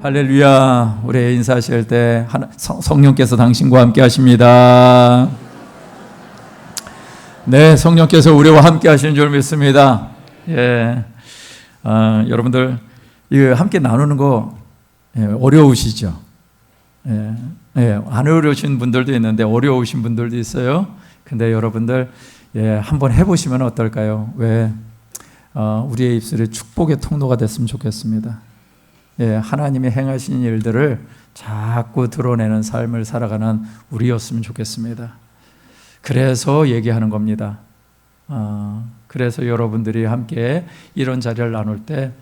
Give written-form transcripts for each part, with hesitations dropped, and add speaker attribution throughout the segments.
Speaker 1: 할렐루야. 우리 인사하실 때 성령께서 당신과 함께 하십니다. 네, 성령께서 우리와 함께 하시는 줄 믿습니다. 예, 여러분들 이거 함께 나누는 거 어려우시죠? 안 어려우신 분들도 있는데 어려우신 분들도 있어요. 근데 여러분들 한번 해보시면 어떨까요? 우리의 입술이 축복의 통로가 됐으면 좋겠습니다. 하나님이 행하신 일들을 자꾸 드러내는 삶을 살아가는 우리였으면 좋겠습니다. 그래서 얘기하는 겁니다. 그래서 여러분들이 함께 이런 자리를 나눌 때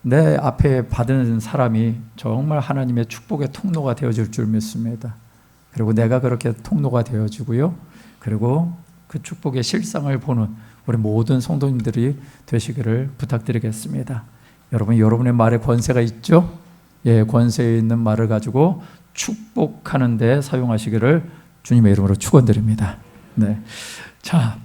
Speaker 1: 내 앞에 받은 사람이 정말 하나님의 축복의 통로가 되어줄 줄 믿습니다. 그리고 내가 그렇게 통로가 되어주고요. 그리고 그 축복의 실상을 보는 우리 모든 성도님들이 되시기를 부탁드리겠습니다. 여러분, 여러분의 말에 권세가 있죠? 권세 있는 말을 가지고 축복하는 데 사용하시기를 주님의 이름으로 축원드립니다. 네. 자,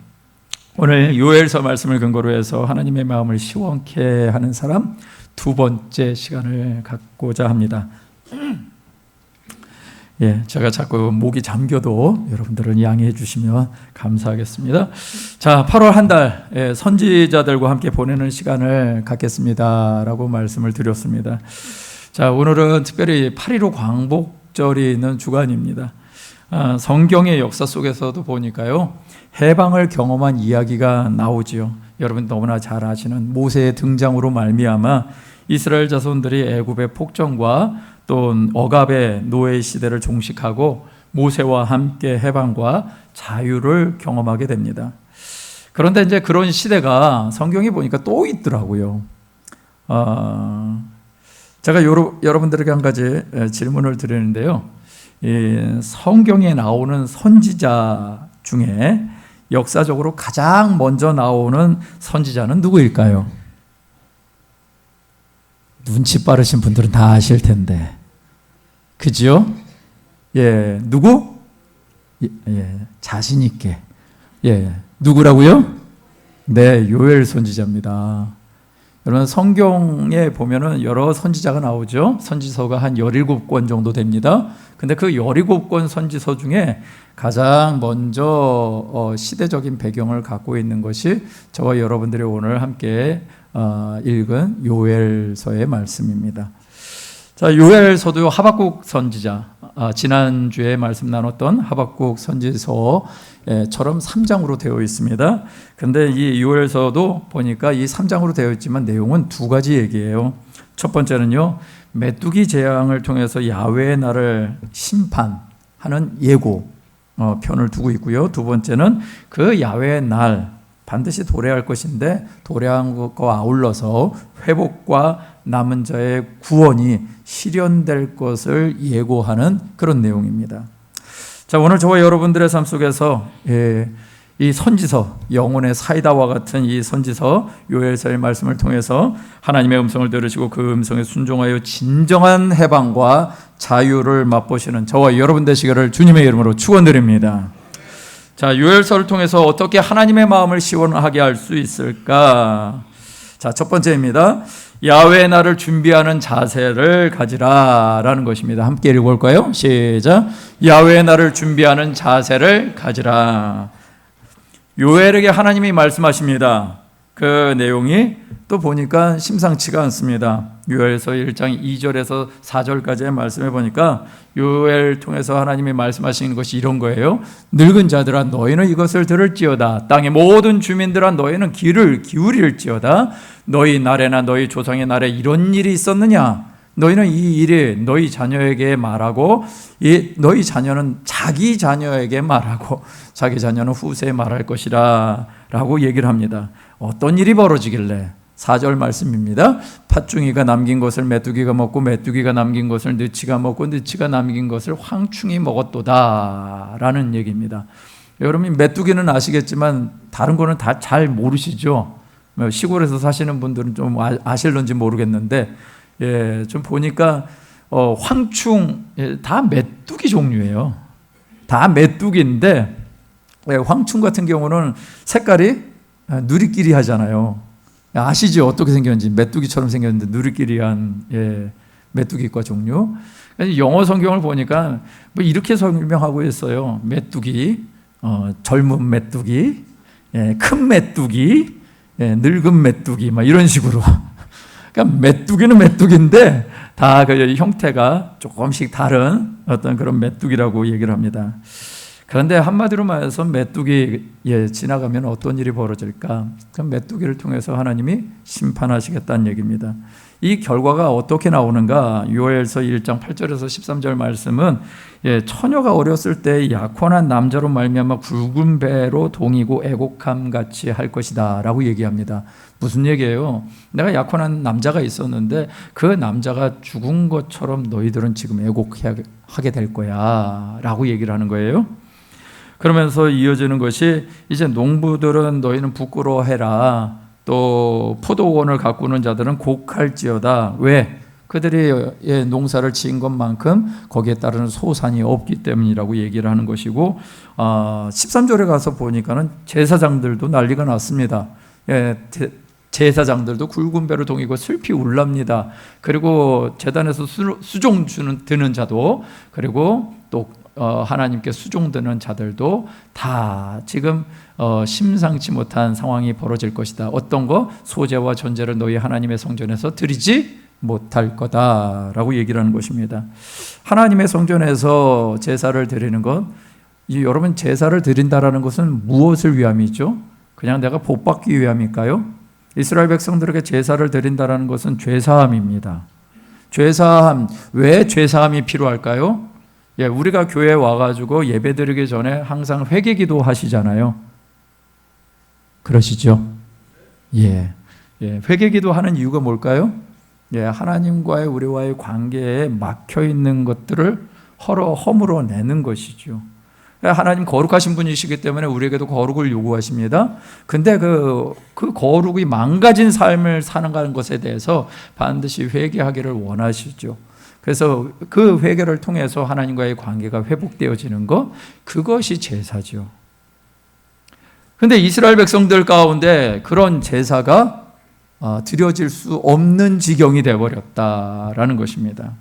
Speaker 1: 오늘 요엘서 말씀을 근거로 해서 하나님의 마음을 시원케 하는 사람 두 번째 시간을 갖고자 합니다. 제가 자꾸 목이 잠겨도 여러분들은 양해해 주시면 감사하겠습니다. 자, 8월 한 달 선지자들과 함께 보내는 시간을 갖겠습니다라고 말씀을 드렸습니다. 자, 오늘은 특별히 8.15 광복절이 있는 주간입니다. 성경의 역사 속에서도 보니까요, 해방을 경험한 이야기가 나오지요. 여러분 너무나 잘 아시는 모세의 등장으로 말미암아 이스라엘 자손들이 애굽의 폭정과 또 억압의 노예 시대를 종식하고 모세와 함께 해방과 자유를 경험하게 됩니다. 그런데 이제 그런 시대가 성경에 보니까 또 있더라고요. 제가 여러분들에게 한 가지 질문을 드리는데요. 성경에 나오는 선지자 중에 역사적으로 가장 먼저 나오는 선지자는 누구일까요? 눈치 빠르신 분들은 다 아실 텐데, 그죠? 누구? 자신 있게. 누구라고요? 네, 요엘 선지자입니다. 여러분, 성경에 보면은 여러 선지자가 나오죠. 선지서가 한 17권 정도 됩니다. 근데 그 17권 선지서 중에 가장 먼저 시대적인 배경을 갖고 있는 것이 저와 여러분들이 오늘 함께 읽은 요엘서의 말씀입니다. 자, 요엘서도 하박국 선지자, 지난주에 말씀 나눴던 하박국 선지서처럼 3장으로 되어 있습니다. 근데 이 요엘서도 보니까 이 3장으로 되어 있지만 내용은 두 가지 얘기예요. 첫 번째는요, 메뚜기 재앙을 통해서 야훼의 날을 심판하는 예고 편을 두고 있고요. 두 번째는 그 야훼의 날 반드시 도래할 것인데 도래한 것과 아울러서 회복과 남은 자의 구원이 실현될 것을 예고하는 그런 내용입니다. 자, 오늘 저와 여러분들의 삶 속에서 이 선지서, 영혼의 사이다와 같은 이 선지서 요엘서의 말씀을 통해서 하나님의 음성을 들으시고 그 음성에 순종하여 진정한 해방과 자유를 맛보시는 저와 여러분 되시기를 주님의 이름으로 축원드립니다. 자, 요엘서를 통해서 어떻게 하나님의 마음을 시원하게 할 수 있을까? 자, 첫 번째입니다. 야훼의 날을 준비하는 자세를 가지라라는 것입니다. 함께 읽어볼까요? 시작. 야훼의 날을 준비하는 자세를 가지라. 요엘에게 하나님이 말씀하십니다. 그 내용이 또 보니까 심상치가 않습니다. 요엘서 1장 2절에서 4절까지의 말씀해 보니까 요엘 통해서 하나님이 말씀하시는 것이 이런 거예요. 늙은 자들아 너희는 이것을 들을지어다. 땅의 모든 주민들아 너희는 귀를 기울일지어다. 너희 날에나 너희 조상의 날에 이런 일이 있었느냐? 너희는 이 일이 너희 자녀에게 말하고 너희 자녀는 자기 자녀에게 말하고 자기 자녀는 후세에 말할 것이라 라고 얘기를 합니다. 어떤 일이 벌어지길래? 4절 말씀입니다. 팥중이가 남긴 것을 메뚜기가 먹고 메뚜기가 남긴 것을 느치가 먹고 느치가 남긴 것을 황충이 먹었도다 라는 얘기입니다. 여러분, 메뚜기는 아시겠지만 다른 거는 다 잘 모르시죠? 시골에서 사시는 분들은 좀 아실런지 모르겠는데 좀 보니까 황충 다 메뚜기 종류예요. 다 메뚜기인데 황충 같은 경우는 색깔이 누리끼리 하잖아요. 아시죠? 어떻게 생겼는지. 메뚜기처럼 생겼는데 누리끼리한 메뚜기과 종류. 영어 성경을 보니까 뭐 이렇게 설명하고 있어요. 메뚜기, 젊은 메뚜기, 큰 메뚜기, 늙은 메뚜기, 막 이런 식으로. 그러니까 메뚜기는 메뚜기인데 다 그 형태가 조금씩 다른 어떤 그런 메뚜기라고 얘기를 합니다. 그런데 한마디로 말해서 메뚜기에 지나가면 어떤 일이 벌어질까? 그럼 메뚜기를 통해서 하나님이 심판하시겠다는 얘기입니다. 이 결과가 어떻게 나오는가? 요엘서 1장 8절에서 13절 말씀은 처녀가 어렸을 때 약혼한 남자로 말미암아 굵은 배로 동이고 애곡함 같이 할 것이다 라고 얘기합니다. 무슨 얘기예요? 내가 약혼한 남자가 있었는데 그 남자가 죽은 것처럼 너희들은 지금 애곡하게 될 거야 라고 얘기를 하는 거예요. 그러면서 이어지는 것이 이제 농부들은 너희는 부끄러워해라. 또 포도원을 가꾸는 자들은 곡할지어다. 왜? 그들이 농사를 지은 것만큼 거기에 따르는 소산이 없기 때문이라고 얘기를 하는 것이고 13절에 가서 보니까는 제사장들도 난리가 났습니다. 제사장들도 굵은 배로 동이고 슬피 울랍니다. 그리고 제단에서 수종 드는 자도 그리고 또 하나님께 수종드는 자들도 다 지금 심상치 못한 상황이 벌어질 것이다. 어떤 거? 소제와 전제를 너희 하나님의 성전에서 드리지 못할 거다라고 얘기를 하는 것입니다. 하나님의 성전에서 제사를 드리는 것, 여러분 제사를 드린다라는 것은 무엇을 위함이죠? 그냥 내가 복 받기 위함일까요? 이스라엘 백성들에게 제사를 드린다라는 것은 죄사함입니다. 죄사함, 왜 죄사함이 필요할까요? 우리가 교회에 와가지고 예배 드리기 전에 항상 회개기도 하시잖아요. 그러시죠? 회개기도 하는 이유가 뭘까요? 하나님과의 우리와의 관계에 막혀 있는 것들을 허물어 내는 것이죠. 하나님 거룩하신 분이시기 때문에 우리에게도 거룩을 요구하십니다. 근데 그 거룩이 망가진 삶을 사는 것에 대해서 반드시 회개하기를 원하시죠. 그래서 그 회개를 통해서 하나님과의 관계가 회복되어지는 것, 그것이 제사죠. 그런데 이스라엘 백성들 가운데 그런 제사가 드려질 수 없는 지경이 되어버렸다라는 것입니다.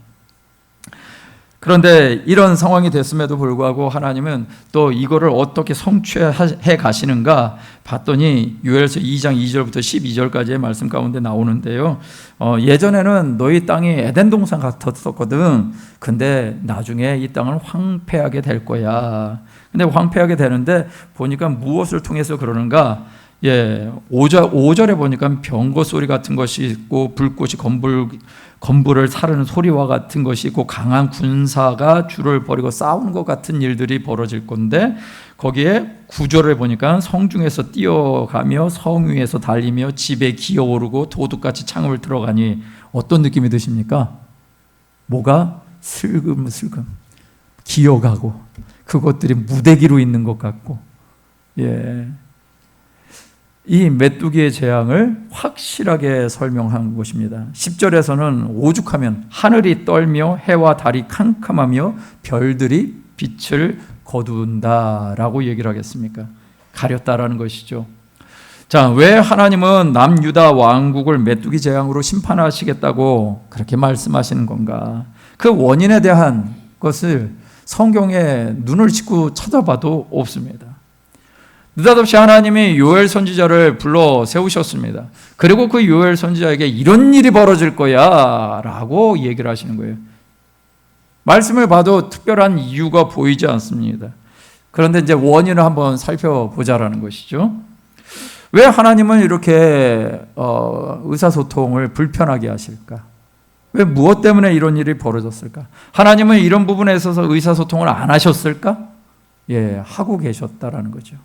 Speaker 1: 그런데 이런 상황이 됐음에도 불구하고 하나님은 또 이거를 어떻게 성취해 가시는가 봤더니 요엘서 2장 2절부터 12절까지의 말씀 가운데 나오는데요. 예전에는 너희 땅이 에덴 동산 같았었거든. 근데 나중에 이 땅은 황폐하게 될 거야. 근데 황폐하게 되는데 보니까 무엇을 통해서 그러는가? 5절에 보니까 병거 소리 같은 것이 있고 불꽃이 건불을 사르는 소리와 같은 것이 있고 강한 군사가 줄을 버리고 싸우는 것 같은 일들이 벌어질 건데 거기에 9절에 보니까 성중에서 뛰어가며 성 위에서 달리며 집에 기어오르고 도둑같이 창을 들어가니 어떤 느낌이 드십니까? 뭐가 슬금슬금 기어가고 그것들이 무대기로 있는 것 같고 이 메뚜기의 재앙을 확실하게 설명한 것입니다. 10절에서는 오죽하면 하늘이 떨며 해와 달이 캄캄하며 별들이 빛을 거둔다라고 얘기를 하겠습니까? 가렸다라는 것이죠. 자, 왜 하나님은 남유다 왕국을 메뚜기 재앙으로 심판하시겠다고 그렇게 말씀하시는 건가? 그 원인에 대한 것을 성경에 눈을 짚고 찾아봐도 없습니다. 느닷없이 하나님이 요엘 선지자를 불러 세우셨습니다. 그리고 그 요엘 선지자에게 이런 일이 벌어질 거야 라고 얘기를 하시는 거예요. 말씀을 봐도 특별한 이유가 보이지 않습니다. 그런데 이제 원인을 한번 살펴보자라는 것이죠. 왜 하나님은 이렇게 의사소통을 불편하게 하실까? 왜 무엇 때문에 이런 일이 벌어졌을까? 하나님은 이런 부분에 있어서 의사소통을 안 하셨을까? 하고 계셨다라는 거죠.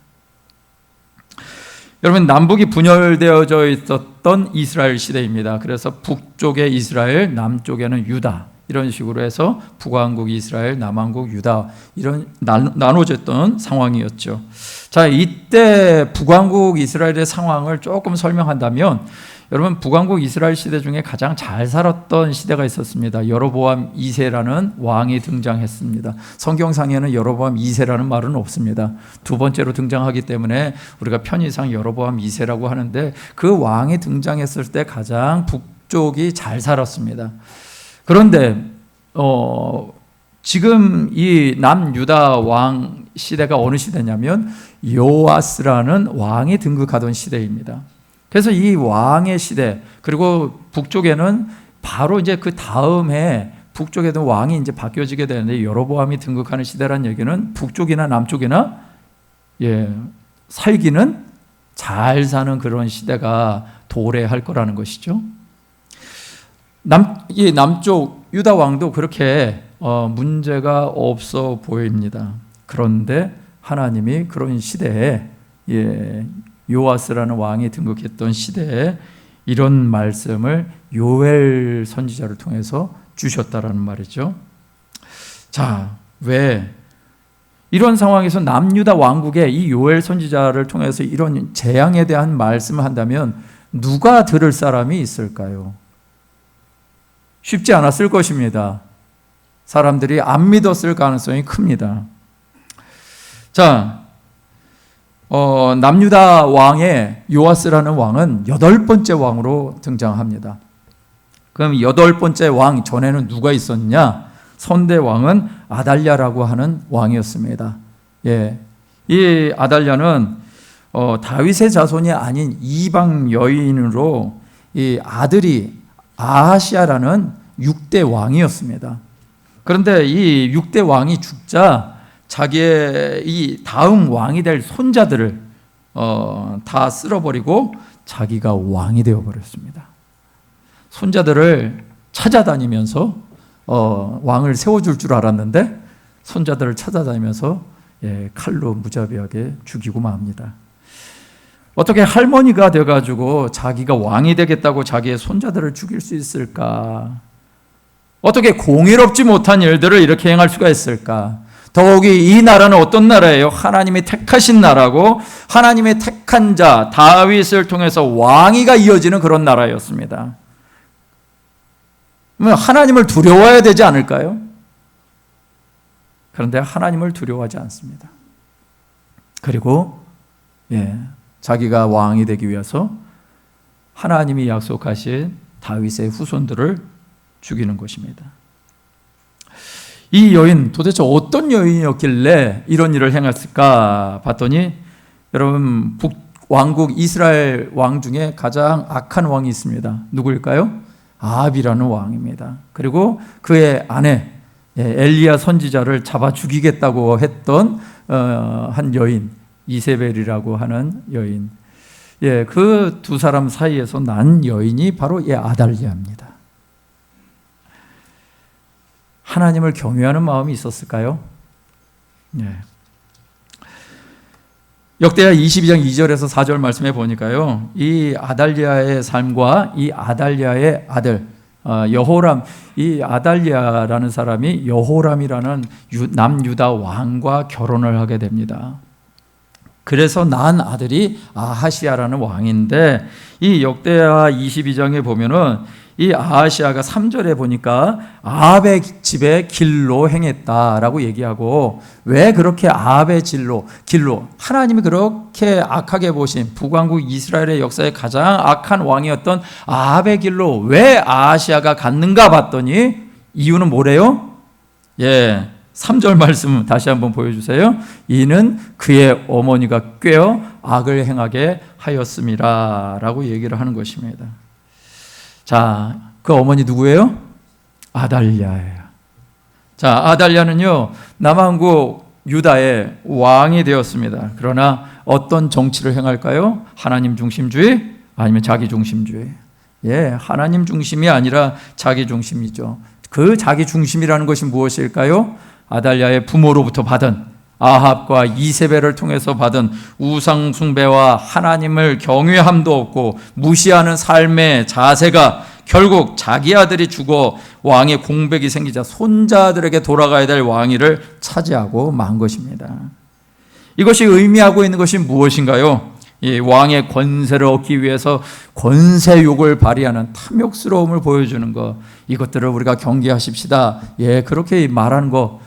Speaker 1: 여러분, 남북이 분열되어져 있었던 이스라엘 시대입니다. 그래서 북쪽에 이스라엘, 남쪽에는 유다, 이런 식으로 해서 북왕국 이스라엘, 남왕국 유다, 이런 나눠졌던 상황이었죠. 자, 이때 북왕국 이스라엘의 상황을 조금 설명한다면, 여러분, 북왕국 이스라엘 시대 중에 가장 잘 살았던 시대가 있었습니다. 여로보암 2세라는 왕이 등장했습니다. 성경상에는 여로보암 2세라는 말은 없습니다. 두 번째로 등장하기 때문에 우리가 편의상 여로보암 2세라고 하는데 그 왕이 등장했을 때 가장 북쪽이 잘 살았습니다. 그런데 지금 이 남유다 왕 시대가 어느 시대냐면 요아스라는 왕이 등극하던 시대입니다. 그래서 이 왕의 시대, 그리고 북쪽에는 바로 이제 그 다음 해 북쪽에도 왕이 이제 바뀌어지게 되는데, 여로보암이 등극하는 시대라는 얘기는 북쪽이나 남쪽이나 살기는 잘 사는 그런 시대가 도래할 거라는 것이죠. 이 남쪽 유다 왕도 그렇게 문제가 없어 보입니다. 그런데 하나님이 그런 시대에, 요아스라는 왕이 등극했던 시대에 이런 말씀을 요엘 선지자를 통해서 주셨다라는 말이죠. 자, 왜 이런 상황에서 남유다 왕국의 이 요엘 선지자를 통해서 이런 재앙에 대한 말씀을 한다면 누가 들을 사람이 있을까요? 쉽지 않았을 것입니다. 사람들이 안 믿었을 가능성이 큽니다. 자, 남유다 왕의 요아스라는 왕은 8번째 왕으로 등장합니다. 그럼 8번째 왕 전에는 누가 있었냐? 선대 왕은 아달랴라고 하는 왕이었습니다. 이 아달랴는 다윗의 자손이 아닌 이방 여인으로 이 아들이 아하시아라는 6대 왕이었습니다. 그런데 이 6대 왕이 죽자 자기의 이 다음 왕이 될 손자들을 다 쓸어버리고 자기가 왕이 되어버렸습니다. 손자들을 찾아다니면서 왕을 세워줄 줄 알았는데 손자들을 찾아다니면서 칼로 무자비하게 죽이고 맙니다. 어떻게 할머니가 돼가지고 자기가 왕이 되겠다고 자기의 손자들을 죽일 수 있을까? 어떻게 공의롭지 못한 일들을 이렇게 행할 수가 있을까? 더욱이 이 나라는 어떤 나라예요? 하나님이 택하신 나라고, 하나님의 택한 자 다윗을 통해서 왕위가 이어지는 그런 나라였습니다. 하나님을 두려워해야 되지 않을까요? 그런데 하나님을 두려워하지 않습니다. 그리고 자기가 왕이 되기 위해서 하나님이 약속하신 다윗의 후손들을 죽이는 것입니다. 이 여인 도대체 어떤 여인이었길래 이런 일을 행했을까 봤더니, 여러분, 북왕국 이스라엘 왕 중에 가장 악한 왕이 있습니다. 누구일까요? 아합이라는 왕입니다. 그리고 그의 아내 엘리야 선지자를 잡아 죽이겠다고 했던 한 여인, 이세벨이라고 하는 여인. 그 두 사람 사이에서 난 여인이 바로 아달랴입니다. 하나님을 경외하는 마음이 있었을까요? 역대하 22장 2절에서 4절 말씀해 보니까요, 이 아달랴의 삶과 이 아달랴의 아들 여호람, 이 아달랴라는 사람이 여호람이라는 남유다 왕과 결혼을 하게 됩니다. 그래서 낳은 아들이 아하시아라는 왕인데, 이 역대하 22장에 보면은 이 아하시아가 3절에 보니까 아합의 집에 길로 행했다라고 얘기하고, 왜 그렇게 아합의 길로 하나님이 그렇게 악하게 보신 북왕국 이스라엘의 역사에 가장 악한 왕이었던 아합의 길로 왜 아하시아가 갔는가 봤더니 이유는 뭐래요? 3절 말씀 다시 한번 보여주세요. 이는 그의 어머니가 꾀어 악을 행하게 하였음이라 라고 얘기를 하는 것입니다. 자, 그 어머니 누구예요? 아달랴예요. 자, 아달랴는요, 남왕국 유다의 왕이 되었습니다. 그러나 어떤 정치를 행할까요? 하나님 중심주의 아니면 자기 중심주의? 하나님 중심이 아니라 자기 중심이죠. 그 자기 중심이라는 것이 무엇일까요? 아달랴의 부모로부터 받은, 아합과 이세벨을 통해서 받은 우상 숭배와 하나님을 경외함도 없고 무시하는 삶의 자세가 결국 자기 아들이 죽어 왕의 공백이 생기자 손자들에게 돌아가야 될 왕위를 차지하고 만 것입니다. 이것이 의미하고 있는 것이 무엇인가요? 이 왕의 권세를 얻기 위해서 권세욕을 발휘하는 탐욕스러움을 보여주는 것, 이것들을 우리가 경계하십시다. 그렇게 말하는 거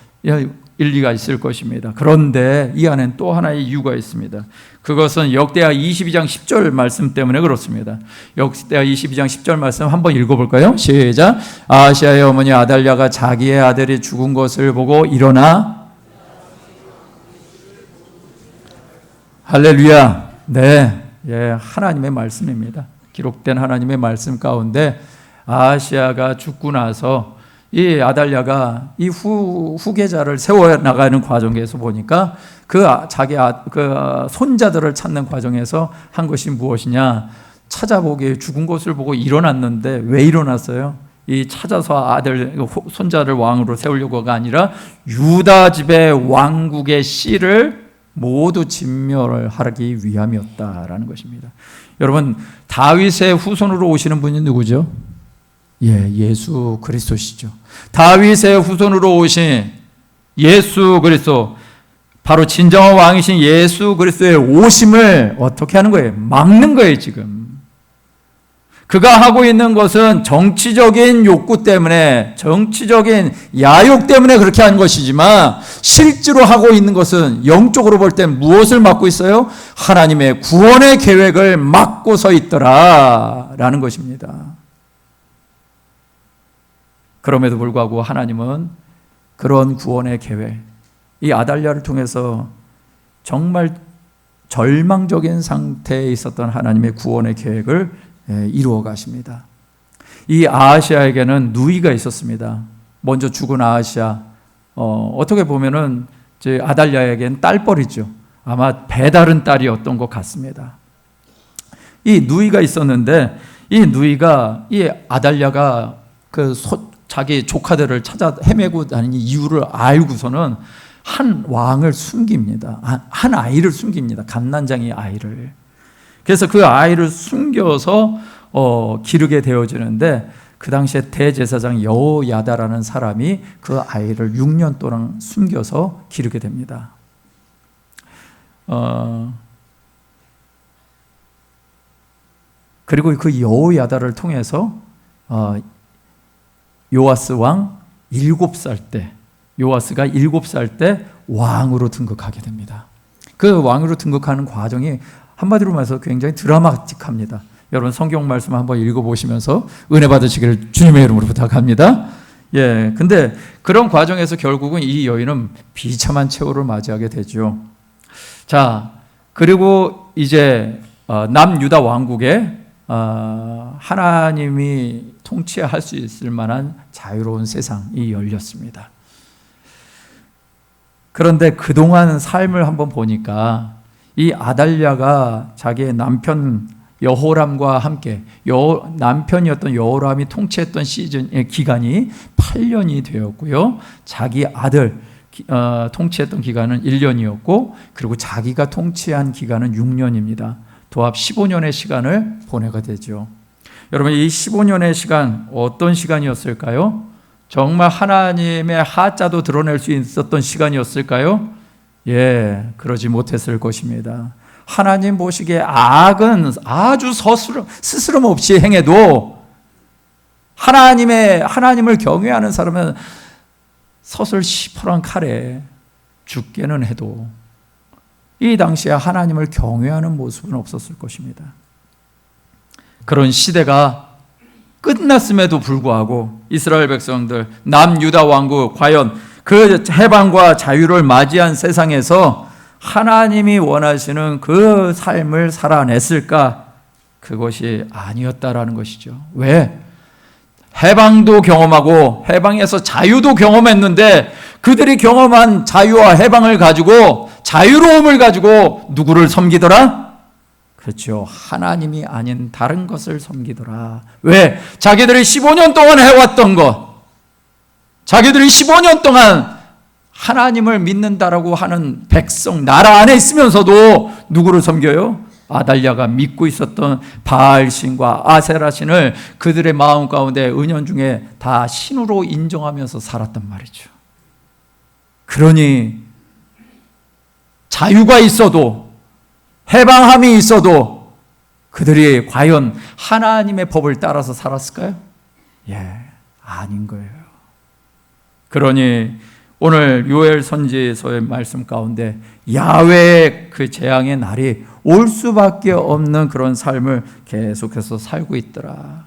Speaker 1: 일리가 있을 것입니다. 그런데 이 안엔 또 하나의 이유가 있습니다. 그것은 역대하 22장 10절 말씀 때문에 그렇습니다. 역대하 22장 10절 말씀 한번 읽어볼까요? 시작. 아하시아의 어머니 아달랴가 자기의 아들이 죽은 것을 보고 일어나. 할렐루야. 네, 하나님의 말씀입니다. 기록된 하나님의 말씀 가운데 아하시아가 죽고 나서 이 아달랴가 이 후계자를 세워나가는 과정에서 보니까 자기 손자들을 찾는 과정에서 한 것이 무엇이냐, 찾아보기에 죽은 것을 보고 일어났는데 왜 일어났어요? 이 찾아서 손자를 왕으로 세우려고가 아니라 유다 집의 왕국의 씨를 모두 진멸하기 위함이었다라는 것입니다. 여러분, 다윗의 후손으로 오시는 분이 누구죠? 예수 그리스도시죠. 다윗의 후손으로 오신 예수 그리스도, 바로 진정한 왕이신 예수 그리스도의 오심을 어떻게 하는 거예요? 막는 거예요. 지금 그가 하고 있는 것은 정치적인 욕구 때문에, 정치적인 야욕 때문에 그렇게 하는 것이지만 실제로 하고 있는 것은 영적으로 볼 때 무엇을 막고 있어요? 하나님의 구원의 계획을 막고 서 있더라라는 것입니다. 그럼에도 불구하고 하나님은 그런 구원의 계획, 이 아달랴를 통해서 정말 절망적인 상태에 있었던 하나님의 구원의 계획을 이루어 가십니다. 이 아하시아에게는 누이가 있었습니다. 먼저 죽은 아하시아, 어떻게 보면은 아달랴에게는 딸뻘이죠. 아마 배다른 딸이었던 것 같습니다. 이 누이가 있었는데 이 누이가 이 아달랴가 자기 조카들을 찾아 헤매고 다니는 이유를 알고서는 한 왕을 숨깁니다. 한 아이를 숨깁니다. 감난장이 아이를. 그래서 그 아이를 숨겨서 기르게 되어지는데, 그 당시에 대제사장 여호야다라는 사람이 그 아이를 6년 동안 숨겨서 기르게 됩니다. 그리고 그 여호야다를 통해서 요아스 왕 7살 때, 요아스가 7살 때 왕으로 등극하게 됩니다. 그 왕으로 등극하는 과정이 한마디로 말해서 굉장히 드라마틱합니다. 여러분 성경 말씀 한번 읽어보시면서 은혜 받으시기를 주님의 이름으로 부탁합니다. 근데 그런 과정에서 결국은 이 여인은 비참한 최후를 맞이하게 되죠. 자, 그리고 이제 남유다 왕국에 하나님이 통치할 수 있을 만한 자유로운 세상이 열렸습니다. 그런데 그동안 삶을 한번 보니까 이 아달랴가 자기의 남편 여호람과 함께, 남편이었던 여호람이 통치했던 기간이 8년이 되었고요. 자기 아들 통치했던 기간은 1년이었고, 그리고 자기가 통치한 기간은 6년입니다. 도합 15년의 시간을 보내게 되죠. 여러분, 이 15년의 시간 어떤 시간이었을까요? 정말 하나님의 하자도 드러낼 수 있었던 시간이었을까요? 그러지 못했을 것입니다. 하나님 보시기에 악은 아주 스스럼 없이 행해도 하나님을 경외하는 사람은 서슬 시퍼런 칼에 죽게는 해도 이 당시에 하나님을 경외하는 모습은 없었을 것입니다. 그런 시대가 끝났음에도 불구하고 이스라엘 백성들, 남유다 왕국, 과연 그 해방과 자유를 맞이한 세상에서 하나님이 원하시는 그 삶을 살아냈을까? 그것이 아니었다라는 것이죠. 왜? 해방도 경험하고 해방에서 자유도 경험했는데 그들이 경험한 자유와 해방을 가지고, 자유로움을 가지고 누구를 섬기더라? 그렇죠. 하나님이 아닌 다른 것을 섬기더라. 왜? 자기들이 15년 동안 해왔던 것, 자기들이 15년 동안 하나님을 믿는다라고 하는 백성, 나라 안에 있으면서도 누구를 섬겨요? 아달랴가 믿고 있었던 바알신과 아세라신을 그들의 마음 가운데 은연중에 다 신으로 인정하면서 살았단 말이죠. 그러니 자유가 있어도, 해방함이 있어도 그들이 과연 하나님의 법을 따라서 살았을까요? 아닌 거예요. 그러니 오늘 요엘 선지서의 말씀 가운데 야훼의 그 재앙의 날이 올 수밖에 없는 그런 삶을 계속해서 살고 있더라.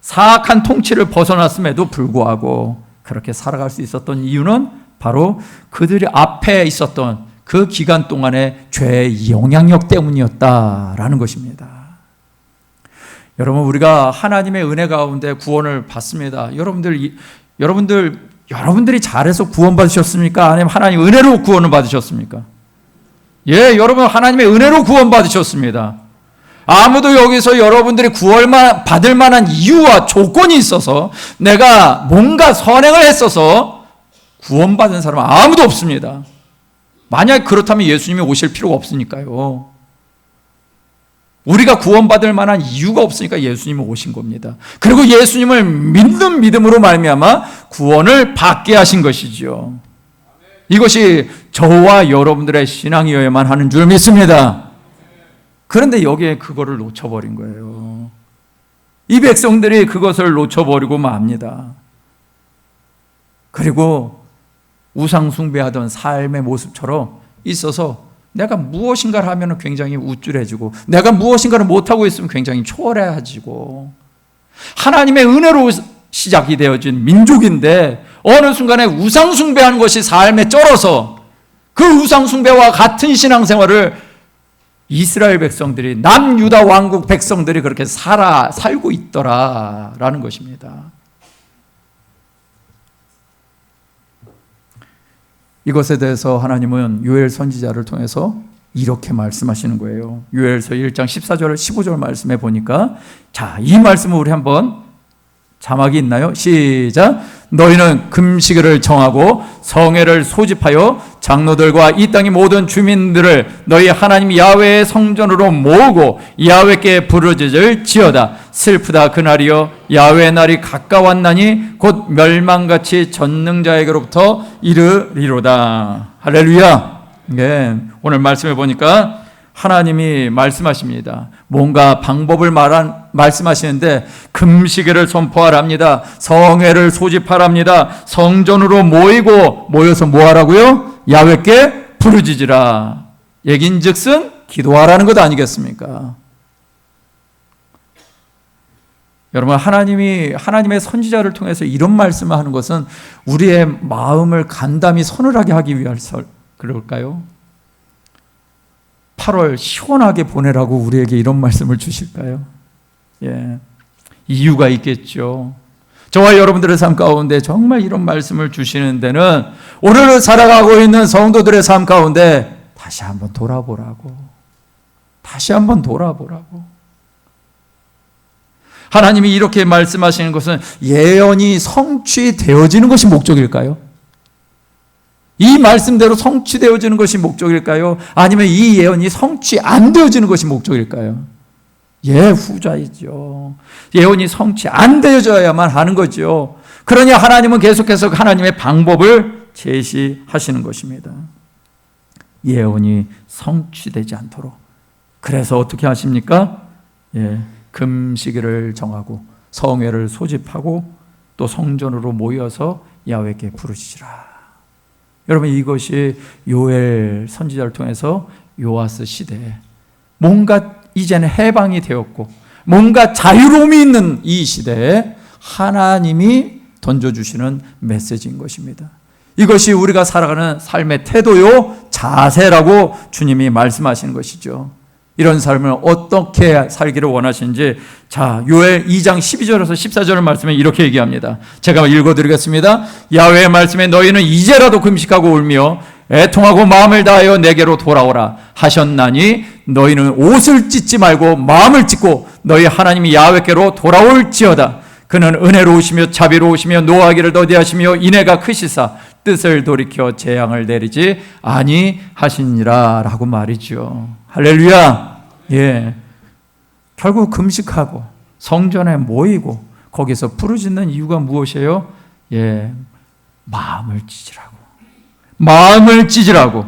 Speaker 1: 사악한 통치를 벗어났음에도 불구하고 그렇게 살아갈 수 있었던 이유는 바로 그들이 앞에 있었던 그 기간 동안의 죄의 영향력 때문이었다라는 것입니다. 여러분, 우리가 하나님의 은혜 가운데 구원을 받습니다. 여러분들이 잘해서 구원 받으셨습니까? 아니면 하나님 은혜로 구원을 받으셨습니까? 예, 여러분 하나님의 은혜로 구원 받으셨습니다. 아무도 여기서 여러분들이 구원만 받을 만한 이유와 조건이 있어서 내가 뭔가 선행을 했어서 구원받은 사람은 아무도 없습니다. 만약 그렇다면 예수님이 오실 필요가 없으니까요. 우리가 구원받을 만한 이유가 없으니까 예수님이 오신 겁니다. 그리고 예수님을 믿는 믿음으로 말미암아 구원을 받게 하신 것이죠. 이것이 저와 여러분들의 신앙이어야만 하는 줄 믿습니다. 그런데 여기에 그거를 놓쳐버린 거예요. 이 백성들이 그것을 놓쳐버리고 맙니다. 그리고 우상 숭배하던 삶의 모습처럼 있어서 내가 무엇인가를 하면 굉장히 우쭐해지고 내가 무엇인가를 못하고 있으면 굉장히 초라해지고 하나님의 은혜로 시작이 되어진 민족인데 어느 순간에 우상 숭배하는 것이 삶에 쩔어서 그 우상 숭배와 같은 신앙생활을 이스라엘 백성들이 남유다 왕국 백성들이 그렇게 살고 있더라라는 것입니다. 이것에 대해서 하나님은 요엘 선지자를 통해서 이렇게 말씀하시는 거예요. 요엘서 1장 14절 15절 말씀에 보니까 자, 이 말씀을 우리 한번 자막이 있나요? 시작. 너희는 금식일을 정하고 성회를 소집하여 장로들과 이 땅의 모든 주민들을 너희 하나님 야훼의 성전으로 모으고 야훼께 부르짖을 지어다. 슬프다 그날이여 야훼의 날이 가까웠나니 곧 멸망같이 전능자에게로부터 이르리로다. 할렐루야. 네, 오늘 말씀해 보니까 하나님이 말씀하십니다. 뭔가 방법을 말씀하시는데 금식일을 선포하랍니다. 성회를 소집하랍니다. 성전으로 모여서 뭐 하라고요? 야훼께 부르짖으라. 얘긴즉슨 기도하라는 것 아니겠습니까? 여러분, 하나님의 선지자를 통해서 이런 말씀을 하는 것은 우리의 마음을 간담이 서늘하게 하기 위해서 그럴까요? 8월 시원하게 보내라고 우리에게 이런 말씀을 주실까요? 예, 이유가 있겠죠. 저와 여러분들의 삶 가운데 정말 이런 말씀을 주시는 데는 오늘 살아가고 있는 성도들의 삶 가운데 다시 한번 돌아보라고. 하나님이 이렇게 말씀하시는 것은 예언이 성취되어지는 것이 목적일까요? 이 말씀대로 성취되어지는 것이 목적일까요? 아니면 이 예언이 성취 안 되어지는 것이 목적일까요? 예, 후자이죠. 예언이 성취 안 되어져야만 하는 거죠. 그러니 하나님은 계속해서 하나님의 방법을 제시하시는 것입니다. 예언이 성취되지 않도록. 그래서 어떻게 하십니까? 예, 금식일을 정하고 성회를 소집하고 또 성전으로 모여서 야훼께 부르짖으라. 여러분, 이것이 요엘 선지자를 통해서 요아스 시대에 뭔가 이제는 해방이 되었고 뭔가 자유로움이 있는 이 시대에 하나님이 던져주시는 메시지인 것입니다. 이것이 우리가 살아가는 삶의 태도요, 자세라고 주님이 말씀하시는 것이죠. 이런 삶을 어떻게 살기를 원하시는지, 자, 요엘 2장 12절에서 14절 말씀에 이렇게 얘기합니다. 제가 읽어드리겠습니다. 야훼의 말씀에 너희는 이제라도 금식하고 울며 애통하고 마음을 다하여 내게로 돌아오라 하셨나니 너희는 옷을 찢지 말고 마음을 찢고 너희 하나님 야훼께로 돌아올지어다. 그는 은혜로우시며 자비로우시며 노하기를 더디하시며 인애가 크시사 뜻을 돌이켜 재앙을 내리지 아니하시니라 라고 말이죠. 할렐루야. 예. 결국 금식하고 성전에 모이고 거기서 부르짖는 이유가 무엇이에요? 예. 마음을 찢으라고.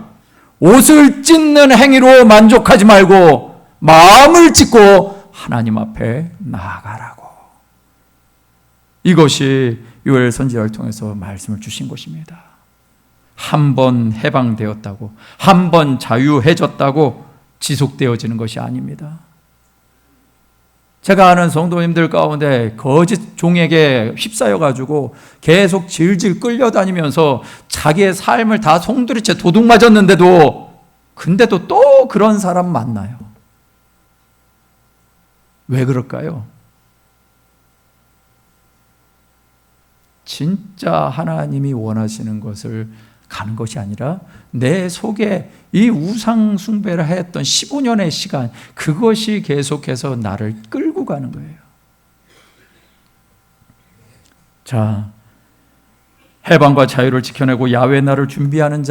Speaker 1: 옷을 찢는 행위로 만족하지 말고 마음을 찢고 하나님 앞에 나아가라고. 이것이 요엘 선지자를 통해서 말씀을 주신 것입니다. 한 번 해방되었다고, 한 번 자유해졌다고 지속되어지는 것이 아닙니다. 제가 아는 성도님들 가운데 거짓 종에게 휩싸여가지고 계속 질질 끌려다니면서 자기의 삶을 다 송두리째 도둑 맞았는데도, 근데도 또 그런 사람 만나요. 왜 그럴까요? 진짜 하나님이 원하시는 것을 가는 것이 아니라 내 속에 이 우상 숭배를 했던 15년의 시간, 그것이 계속해서 나를 끌고 가는 거예요. 자, 해방과 자유를 지켜내고 야훼 날을 준비하는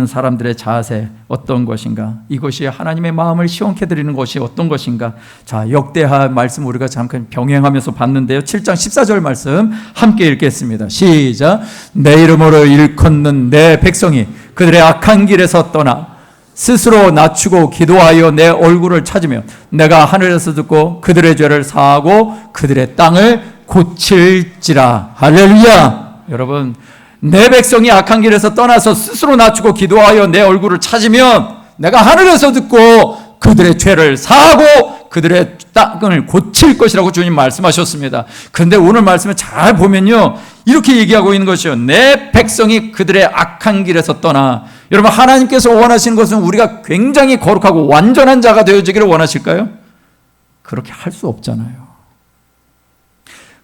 Speaker 1: 사람들의 자세 어떤 것인가? 이것이 하나님의 마음을 시원케 드리는 것이 어떤 것인가? 자, 역대하 말씀 우리가 잠깐 병행하면서 봤는데요. 7장 14절 말씀 함께 읽겠습니다. 시작. 내 이름으로 일컫는 내 백성이 그들의 악한 길에서 떠나 스스로 낮추고 기도하여 내 얼굴을 찾으며 내가 하늘에서 듣고 그들의 죄를 사하고 그들의 땅을 고칠지라. 할렐루야. 여러분, 내 백성이 악한 길에서 떠나서 스스로 낮추고 기도하여 내 얼굴을 찾으면 내가 하늘에서 듣고 그들의 죄를 사하고 그들의 땅을 고칠 것이라고 주님 말씀하셨습니다. 그런데 오늘 말씀을 잘 보면요, 이렇게 얘기하고 있는 것이요, 내 백성이 그들의 악한 길에서 떠나. 여러분, 하나님께서 원하시는 것은 우리가 굉장히 거룩하고 완전한 자가 되어지기를 원하실까요? 그렇게 할 수 없잖아요.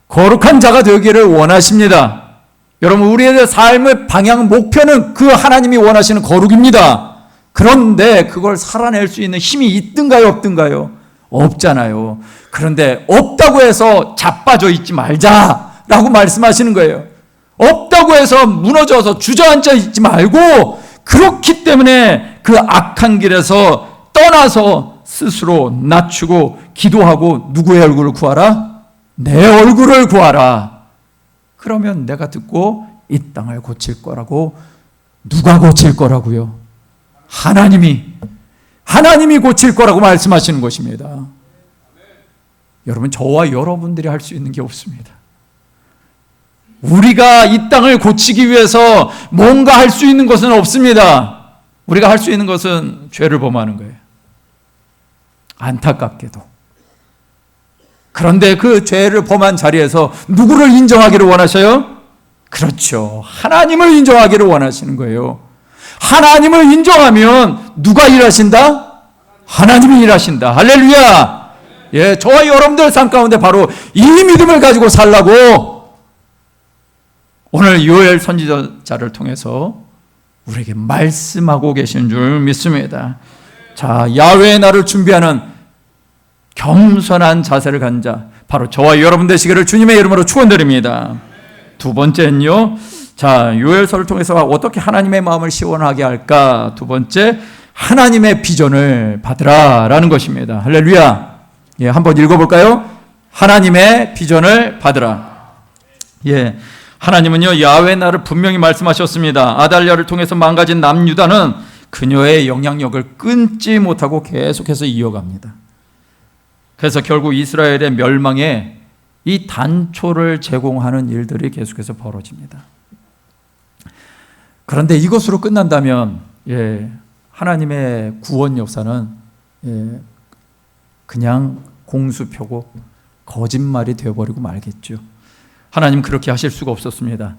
Speaker 1: 거룩한 자가 되기를 원하십니다. 여러분, 우리의 삶의 방향, 목표는 그 하나님이 원하시는 거룩입니다. 그런데 그걸 살아낼 수 있는 힘이 있든가요, 없든가요? 없잖아요. 그런데 없다고 해서 자빠져 있지 말자라고 말씀하시는 거예요. 없다고 해서 무너져서 주저앉아 있지 말고, 그렇기 때문에 그 악한 길에서 떠나서 스스로 낮추고 기도하고 누구의 얼굴을 구하라? 내 얼굴을 구하라. 그러면 내가 듣고 이 땅을 고칠 거라고. 누가 고칠 거라고요? 하나님이 고칠 거라고 말씀하시는 것입니다. 여러분, 저와 여러분들이 할 수 있는 게 없습니다. 우리가 이 땅을 고치기 위해서 뭔가 할 수 있는 것은 없습니다. 우리가 할 수 있는 것은 죄를 범하는 거예요. 안타깝게도. 그런데 그 죄를 범한 자리에서 누구를 인정하기를 원하셔요? 그렇죠. 하나님을 인정하기를 원하시는 거예요. 하나님을 인정하면 누가 일하신다? 하나님이 일하신다. 할렐루야. 예, 저와 여러분들 삶 가운데 바로 이 믿음을 가지고 살라고 오늘 요엘 선지자를 통해서 우리에게 말씀하고 계신 줄 믿습니다. 자, 야훼의 날을 준비하는 겸손한 자세를 가진 자, 바로 저와 여러분 되시기를 주님의 이름으로 축원드립니다. 두 번째는요, 자, 요엘서를 통해서 어떻게 하나님의 마음을 시원하게 할까? 두 번째, 하나님의 비전을 받으라라는 것입니다. 할렐루야. 예, 한번 읽어볼까요? 하나님의 비전을 받으라. 예, 하나님은요, 야훼의 날을 분명히 말씀하셨습니다. 아달랴를 통해서 망가진 남유다는 그녀의 영향력을 끊지 못하고 계속해서 이어갑니다. 그래서 결국 이스라엘의 멸망에 이 단초를 제공하는 일들이 계속해서 벌어집니다. 그런데 이것으로 끝난다면, 예, 하나님의 구원 역사는, 예, 그냥 공수표고 거짓말이 되어버리고 말겠죠. 하나님 그렇게 하실 수가 없었습니다.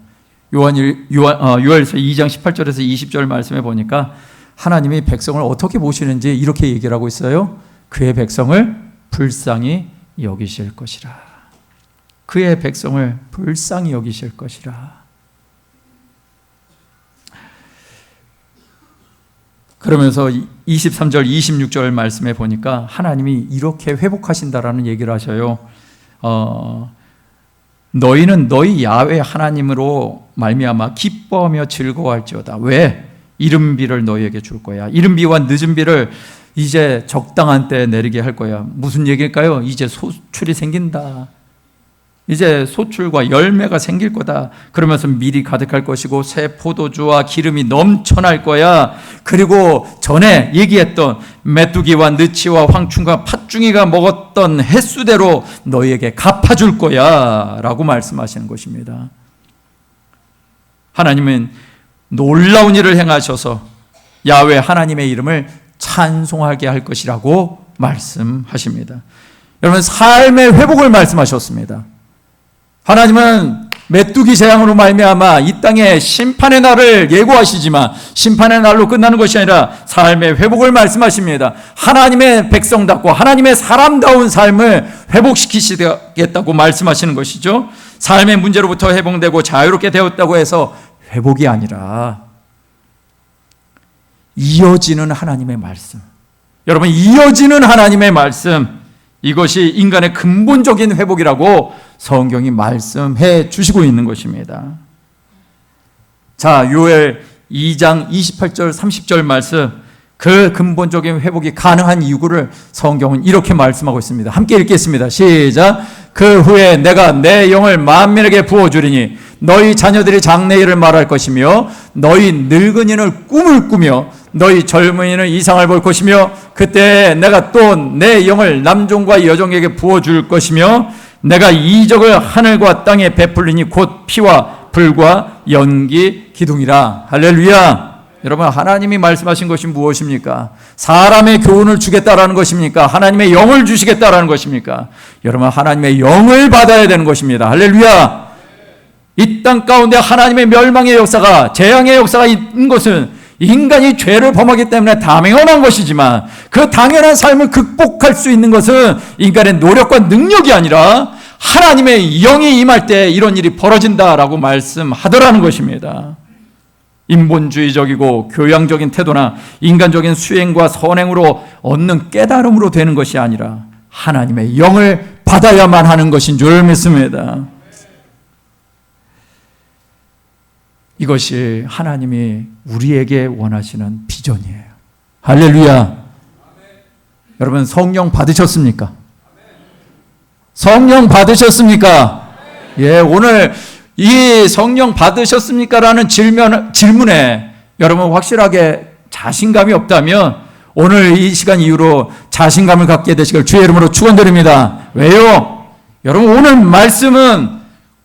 Speaker 1: 요엘서 2장 18절에서 20절 말씀에 보니까 하나님이 백성을 어떻게 보시는지 이렇게 얘기를 하고 있어요. 그의 백성을 불쌍히 여기실 것이라. 그의 백성을 불쌍히 여기실 것이라. 그러면서 23절, 26절 말씀에 보니까 하나님이 이렇게 회복하신다라는 얘기를 하셔요. 너희는 너희 야훼 하나님으로 말미암아 기뻐하며 즐거워할지어다. 왜? 이른비를 너희에게 줄 거야. 이른비와 늦은비를 이제 적당한 때에 내리게 할 거야. 무슨 얘기일까요? 이제 소출이 생긴다. 이제 소출과 열매가 생길 거다. 그러면서 밀이 가득할 것이고 새 포도주와 기름이 넘쳐날 거야. 그리고 전에 얘기했던 메뚜기와 느치와 황충과 팥중이가 먹었던 횟수대로 너희에게 갚아줄 거야 라고 말씀하시는 것입니다. 하나님은 놀라운 일을 행하셔서 야훼 하나님의 이름을 찬송하게 할 것이라고 말씀하십니다. 여러분, 삶의 회복을 말씀하셨습니다. 하나님은 메뚜기 재앙으로 말미암아 이 땅에 심판의 날을 예고하시지만 심판의 날로 끝나는 것이 아니라 삶의 회복을 말씀하십니다. 하나님의 백성답고 하나님의 사람다운 삶을 회복시키시겠다고 말씀하시는 것이죠. 삶의 문제로부터 회복되고 자유롭게 되었다고 해서 회복이 아니라 이어지는 하나님의 말씀. 여러분, 이어지는 하나님의 말씀, 이것이 인간의 근본적인 회복이라고 성경이 말씀해 주시고 있는 것입니다. 자, 요엘 2장 28절 30절 말씀, 그 근본적인 회복이 가능한 이유를 성경은 이렇게 말씀하고 있습니다. 함께 읽겠습니다. 시작. 그 후에 내가 내 영을 만민에게 부어주리니 너희 자녀들이 장래일을 말할 것이며 너희 늙은이는 꿈을 꾸며 너희 젊은이는 이상을 볼 것이며 그때 내가 또 내 영을 남종과 여종에게 부어줄 것이며 내가 이적을 하늘과 땅에 베풀리니 곧 피와 불과 연기 기둥이라. 할렐루야. 여러분, 하나님이 말씀하신 것이 무엇입니까? 사람의 교훈을 주겠다라는 것입니까? 하나님의 영을 주시겠다라는 것입니까? 여러분, 하나님의 영을 받아야 되는 것입니다. 할렐루야. 이 땅 가운데 하나님의 멸망의 역사가, 재앙의 역사가 있는 것은 인간이 죄를 범하기 때문에 당연한 것이지만 그 당연한 삶을 극복할 수 있는 것은 인간의 노력과 능력이 아니라 하나님의 영이 임할 때 이런 일이 벌어진다라고 말씀하더라는 것입니다. 인본주의적이고 교양적인 태도나 인간적인 수행과 선행으로 얻는 깨달음으로 되는 것이 아니라 하나님의 영을 받아야만 하는 것인 줄 믿습니다. 이것이 하나님이 우리에게 원하시는 비전이에요. 할렐루야. 여러분, 성령 받으셨습니까? 성령 받으셨습니까? 예, 오늘 이 성령 받으셨습니까? 라는 질문에 여러분 확실하게 자신감이 없다면 오늘 이 시간 이후로 자신감을 갖게 되시길 주의 이름으로 축원드립니다. 왜요? 여러분, 오늘 말씀은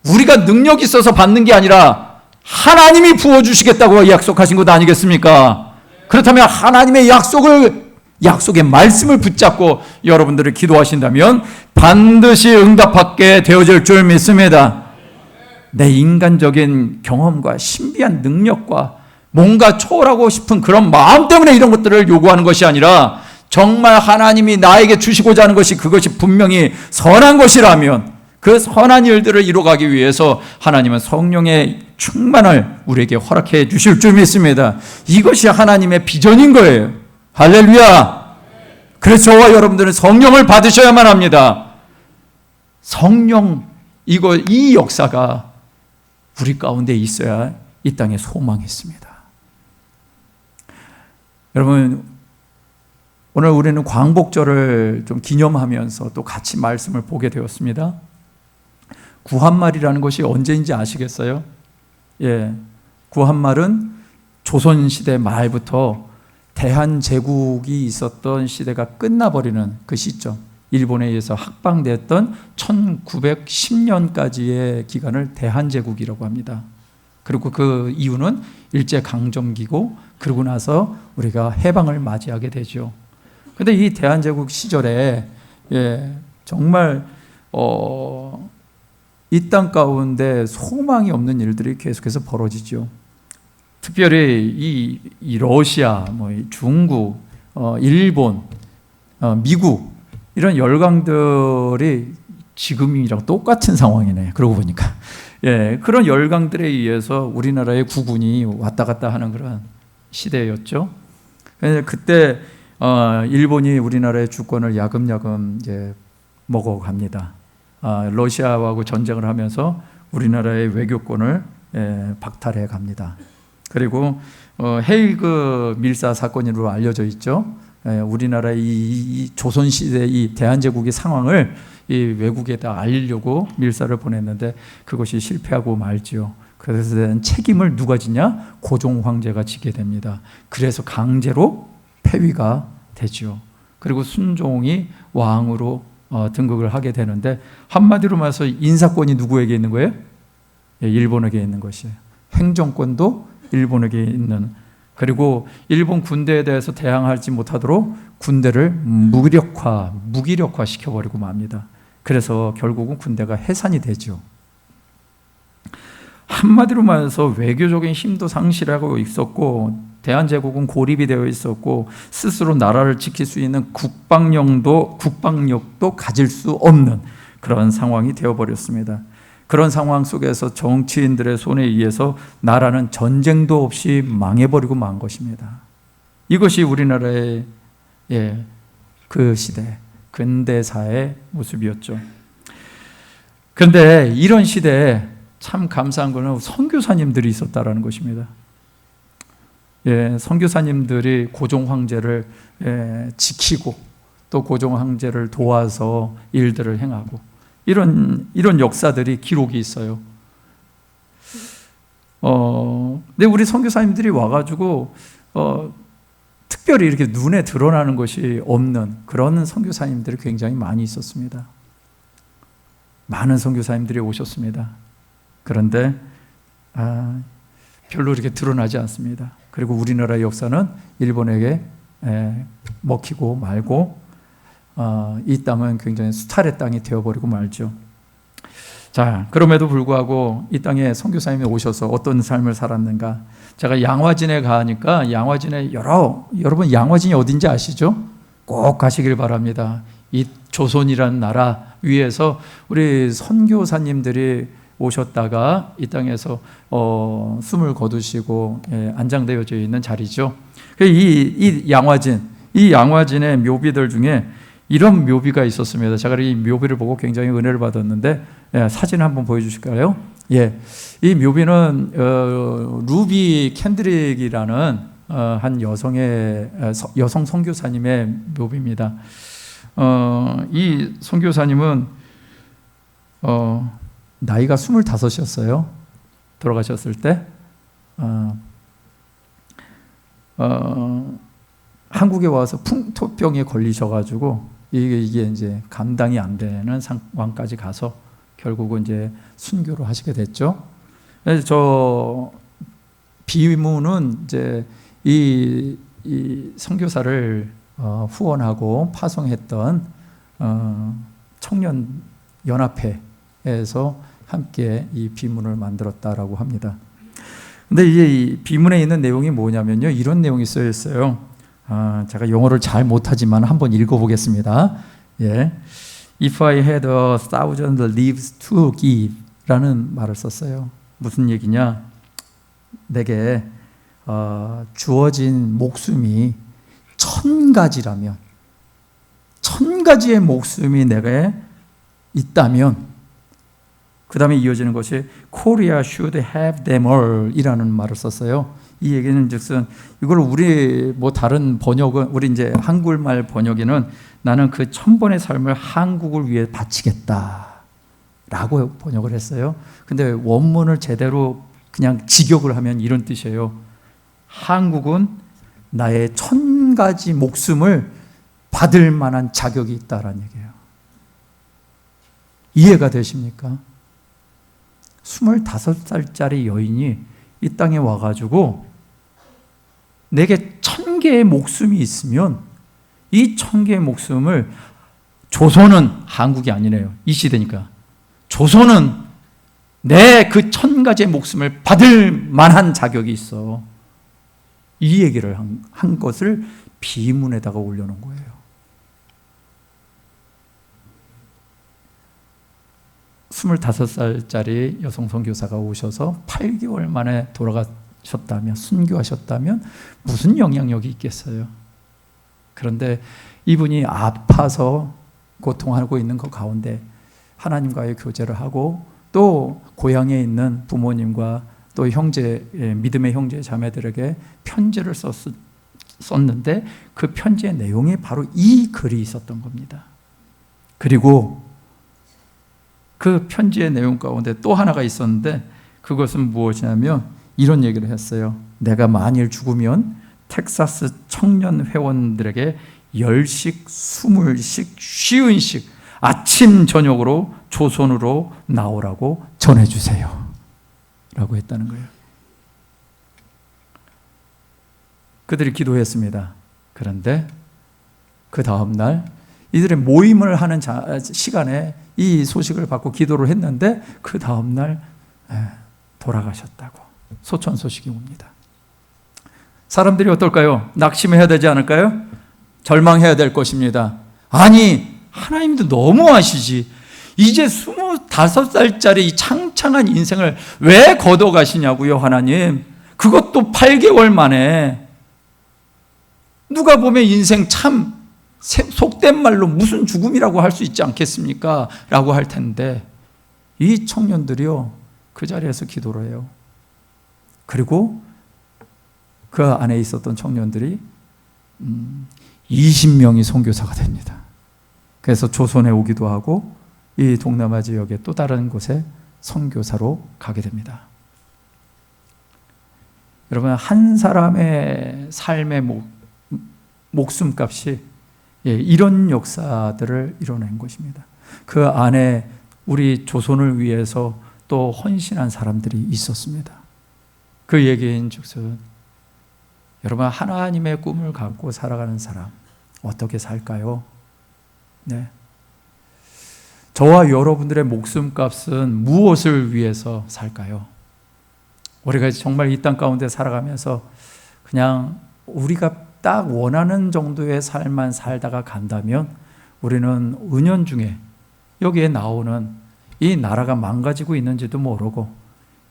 Speaker 1: 우리가 능력이 있어서 받는 게 아니라 하나님이 부어주시겠다고 약속하신 것 아니겠습니까? 그렇다면 하나님의 약속의 말씀을 붙잡고 여러분들이 기도하신다면 반드시 응답받게 되어질 줄 믿습니다. 내 인간적인 경험과 신비한 능력과 뭔가 초월하고 싶은 그런 마음 때문에 이런 것들을 요구하는 것이 아니라 정말 하나님이 나에게 주시고자 하는 것이 그것이 분명히 선한 것이라면 그 선한 일들을 이루어가기 위해서 하나님은 성령의 충만을 우리에게 허락해 주실 줄 믿습니다. 이것이 하나님의 비전인 거예요. 할렐루야. 그래서 저와 여러분들은 성령을 받으셔야만 합니다. 성령, 이 역사가 우리 가운데 있어야 이 땅에 소망이 있습니다. 여러분, 오늘 우리는 광복절을 좀 기념하면서 또 같이 말씀을 보게 되었습니다. 구한말이라는 것이 언제인지 아시겠어요? 예, 구한말은 조선시대 말부터 대한제국이 있었던 시대가 끝나버리는 그 시점, 일본에 의해서 학방되었던 1910년까지의 기간을 대한제국이라고 합니다. 그리고 그 이유는 일제강점기고 그러고 나서 우리가 해방을 맞이하게 되죠. 그런데 이 대한제국 시절에 정말 이 땅 가운데 소망이 없는 일들이 계속해서 벌어지죠. 특별히 이 러시아, 중국, 일본, 미국 이런 열강들이 지금이랑 똑같은 상황이네. 그러고 보니까 그런 열강들에 의해서 우리나라의 국군이 왔다 갔다 하는 그런 시대였죠. 그때 일본이 우리나라의 주권을 야금야금 이제 먹어갑니다. 러시아하고 전쟁을 하면서 우리나라의 외교권을 박탈해 갑니다. 그리고 헤이그 밀사 사건으로 알려져 있죠. 우리나라의 이 조선시대 이 대한제국의 상황을 이 외국에다 알리려고 밀사를 보냈는데 그것이 실패하고 말지요. 그래서 대한 책임을 누가 지냐? 고종 황제가 지게 됩니다. 그래서 강제로 폐위가 되죠. 그리고 순종이 왕으로 등극을 하게 되는데 한마디로 말해서 인사권이 누구에게 있는 거예요? 일본에게 있는 것이에요. 행정권도 일본에게 있는, 그리고 일본 군대에 대해서 대항하지 못하도록 군대를 무기력화 시켜버리고 맙니다. 그래서 결국은 군대가 해산이 되죠. 한마디로 말해서 외교적인 힘도 상실하고 있었고, 대한제국은 고립이 되어 있었고, 스스로 나라를 지킬 수 있는 국방력도 가질 수 없는 그런 상황이 되어버렸습니다. 그런 상황 속에서 정치인들의 손에 의해서 나라는 전쟁도 없이 망해버리고 만 것입니다. 이것이 우리나라의 그 시대, 근대사의 모습이었죠. 그런데 이런 시대에 참 감사한 것은 선교사님들이 있었다라는 것입니다. 선교사님들이 고종 황제를 지키고 또 고종 황제를 도와서 일들을 행하고 이런 역사들이 기록이 있어요. 근데 우리 선교사님들이 와가지고 특별히 이렇게 눈에 드러나는 것이 없는 그런 선교사님들이 굉장히 많이 있었습니다. 많은 선교사님들이 오셨습니다. 그런데 별로 이렇게 드러나지 않습니다. 그리고 우리나라의 역사는 일본에게 먹히고 말고 이 땅은 굉장히 수탈의 땅이 되어버리고 말죠. 자, 그럼에도 불구하고 이 땅에 선교사님이 오셔서 어떤 삶을 살았는가? 제가 양화진에 가니까 양화진에 여러분 양화진이 어딘지 아시죠? 꼭 가시길 바랍니다. 이 조선이라는 나라 위에서 우리 선교사님들이 오셨다가 이 땅에서 숨을 거두시고 안장되어져 있는 자리죠. 이 양화진의 묘비들 중에 이런 묘비가 있었습니다. 제가 이 묘비를 보고 굉장히 은혜를 받았는데 사진 한번 보여주실까요? 이 묘비는 루비 캔드릭이라는 한 여성 선교사님의 묘비입니다. 이 선교사님은 나이가 25이었어요. 돌아가셨을 때 한국에 와서 풍토병에 걸리셔가지고 이게 이제 감당이 안 되는 상황까지 가서 결국은 이제 순교를 하시게 됐죠. 그래서 저 비문은 이제 이 선교사를 후원하고 파송했던 청년 연합회에서 함께 이 비문을 만들었다라고 합니다. 근데 이 비문에 있는 내용이 뭐냐면요, 이런 내용이 쓰여 있어요. 제가 영어를 잘 못하지만 한번 읽어보겠습니다. If I had 1,000 lives to give 라는 말을 썼어요. 무슨 얘기냐? 내게 주어진 목숨이 1,000가지라면 1,000가지의 목숨이 내게 있다면, 그 다음에 이어지는 것이 Korea should have them all 이라는 말을 썼어요. 이 얘기는 즉슨 이걸 우리 다른 번역은, 우리 이제 한국말 번역에는 나는 그 1,000번의 삶을 한국을 위해 바치겠다 라고 번역을 했어요. 근데 원문을 제대로 그냥 직역을 하면 이런 뜻이에요. 한국은 나의 1,000가지 목숨을 받을 만한 자격이 있다라는 얘기예요. 이해가 되십니까? 25살짜리 여인이 이 땅에 와가지고 내게 1,000개의 목숨이 있으면 이 1,000개의 목숨을, 조선은 한국이 아니네요. 이 시대니까. 조선은 내 그 1,000가지의 목숨을 받을 만한 자격이 있어. 이 얘기를 한 것을 비문에다가 올려놓은 거예요. 스물다섯 살짜리 여성 선교사가 오셔서 8개월 만에 돌아가셨다면, 순교하셨다면 무슨 영향력이 있겠어요? 그런데 이분이 아파서 고통하고 있는 것 가운데 하나님과의 교제를 하고 또 고향에 있는 부모님과 또 믿음의 형제 자매들에게 편지를 썼는데 그 편지의 내용이 바로 이 글이 있었던 겁니다. 그리고 그 편지의 내용 가운데 또 하나가 있었는데 그것은 무엇이냐면 이런 얘기를 했어요. 내가 만일 죽으면 텍사스 청년 회원들에게 10식, 20식, 50식 아침 저녁으로 조선으로 나오라고 전해주세요 라고 했다는 거예요. 그들이 기도했습니다. 그런데 그 다음 날 이들의 모임을 하는 시간에 이 소식을 받고 기도를 했는데 그 다음 날 돌아가셨다고 소천 소식이 옵니다. 사람들이 어떨까요? 낙심해야 되지 않을까요? 절망해야 될 것입니다. 아니, 하나님도 너무하시지. 이제 25살짜리 이 창창한 인생을 왜 걷어가시냐고요, 하나님. 그것도 8개월 만에. 누가 보면 인생 참 속된 말로 무슨 죽음이라고 할 수 있지 않겠습니까? 라고 할 텐데 이 청년들이요, 그 자리에서 기도를 해요. 그리고 그 안에 있었던 청년들이 20명이 선교사가 됩니다. 그래서 조선에 오기도 하고 이 동남아 지역의 또 다른 곳에 선교사로 가게 됩니다. 여러분, 한 사람의 삶의 목숨값이 이런 역사들을 이뤄낸 것입니다. 그 안에 우리 조선을 위해서 또 헌신한 사람들이 있었습니다. 그 얘기인 즉슨 여러분, 하나님의 꿈을 갖고 살아가는 사람 어떻게 살까요? 네. 저와 여러분들의 목숨값은 무엇을 위해서 살까요? 우리가 정말 이 땅 가운데 살아가면서 그냥 우리가 딱 원하는 정도의 삶만 살다가 간다면 우리는 은연중에 여기에 나오는 이 나라가 망가지고 있는지도 모르고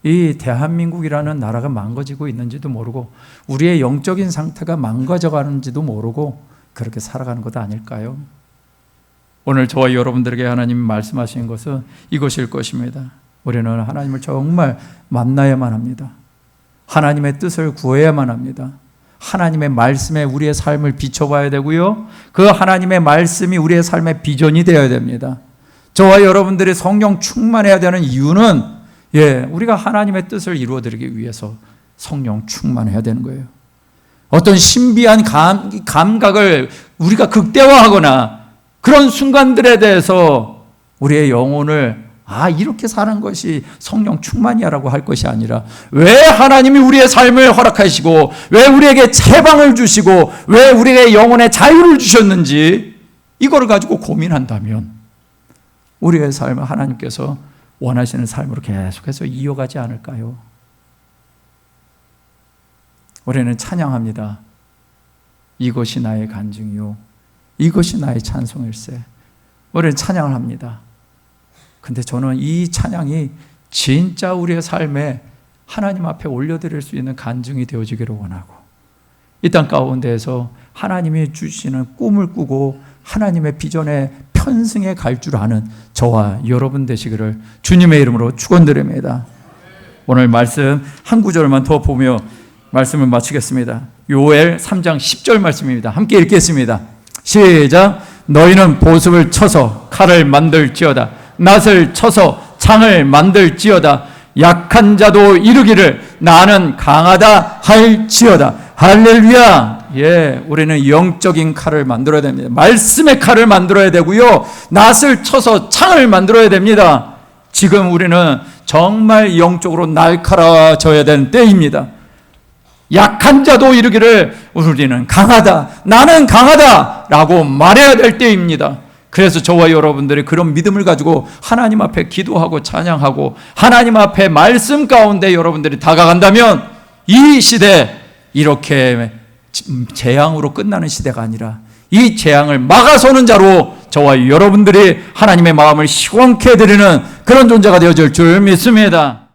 Speaker 1: 이 대한민국이라는 나라가 망가지고 있는지도 모르고 우리의 영적인 상태가 망가져 가는지도 모르고 그렇게 살아가는 것 아닐까요? 오늘 저와 여러분들에게 하나님이 말씀하신 것은 이것일 것입니다. 우리는 하나님을 정말 만나야만 합니다. 하나님의 뜻을 구해야만 합니다. 하나님의 말씀에 우리의 삶을 비춰봐야 되고요, 그 하나님의 말씀이 우리의 삶의 비전이 되어야 됩니다. 저와 여러분들이 성령 충만해야 되는 이유는 우리가 하나님의 뜻을 이루어드리기 위해서 성령 충만해야 되는 거예요. 어떤 신비한 감각을 우리가 극대화하거나 그런 순간들에 대해서 우리의 영혼을 이렇게 사는 것이 성령 충만이야라고 할 것이 아니라 왜 하나님이 우리의 삶을 허락하시고 왜 우리에게 채방을 주시고 왜 우리의 영혼에 자유를 주셨는지 이거를 가지고 고민한다면 우리의 삶을 하나님께서 원하시는 삶으로 계속해서 이어가지 않을까요? 우리는 찬양합니다. 이것이 나의 간증이요, 이것이 나의 찬송일세. 우리는 찬양을 합니다. 근데 저는 이 찬양이 진짜 우리의 삶에 하나님 앞에 올려드릴 수 있는 간증이 되어지기를 원하고 이 땅 가운데에서 하나님이 주시는 꿈을 꾸고 하나님의 비전에 편승해 갈 줄 아는 저와 여러분 되시기를 주님의 이름으로 축원드립니다. 오늘 말씀 한 구절만 더 보며 말씀을 마치겠습니다. 요엘 3장 10절 말씀입니다. 함께 읽겠습니다. 시작. 너희는 보습을 쳐서 칼을 만들지어다. 낫을 쳐서 창을 만들지어다. 약한 자도 이르기를 나는 강하다 할지어다. 할렐루야. 우리는 영적인 칼을 만들어야 됩니다. 말씀의 칼을 만들어야 되고요, 낫을 쳐서 창을 만들어야 됩니다. 지금 우리는 정말 영적으로 날카로워져야 되는 때입니다. 약한 자도 이르기를 우리는 강하다, 나는 강하다 라고 말해야 될 때입니다. 그래서 저와 여러분들이 그런 믿음을 가지고 하나님 앞에 기도하고 찬양하고 하나님 앞에 말씀 가운데 여러분들이 다가간다면 이 시대 이렇게 재앙으로 끝나는 시대가 아니라 이 재앙을 막아서는 자로 저와 여러분들이 하나님의 마음을 시원케 해드리는 그런 존재가 되어질 줄 믿습니다.